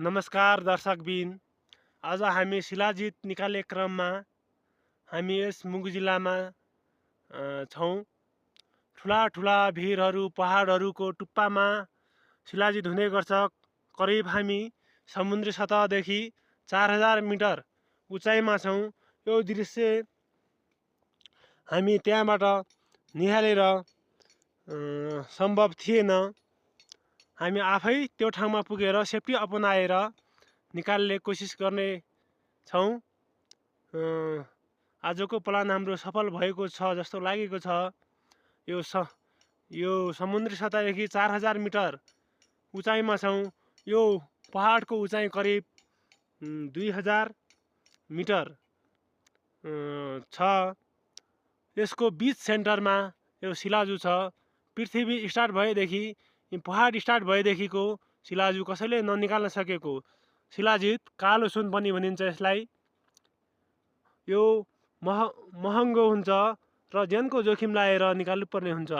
नमस्कार दर्शकबिन। आज हामी शिलाजित निकाल्ने क्रममा हामी यस मुगु जिल्लामा छौँ। ठुला ठुला भिरहरू पहाडहरूको टुप्पामा शिलाजित हुने गर्छ। करिब हामी समुद्री सतहदेखि 4000 मिटर उचाइमा छौँ। यो दृश्य हामी त्यहाँबाट निहालेर सम्भव थिएन। हामी आफै त्यो ठाउँमा पुगेर सेफ्टी अपनाएर निकाल्ने कोसिस गर्ने छौँ। आजको प्लान हाम्रो सफल भएको छ जस्तो लागेको छ। यो समुद्री सतहदेखि 4000 मिटर उचाइमा छौँ। यो पहाडको उचाइ करिब 2000 मिटर छ। यसको बीच सेन्टरमा यो शिलाजु छ। पृथ्वी स्टार्ट भएदेखि पहाड स्टार्ट भएदेखिको शिलाजु कसैले ननिकाल्न सकेको शिलाजित कालो सुन पनि भनिन्छ यसलाई। यो महँगो हुन्छ र ज्यानको जोखिम लाएर निकाल्नुपर्ने हुन्छ।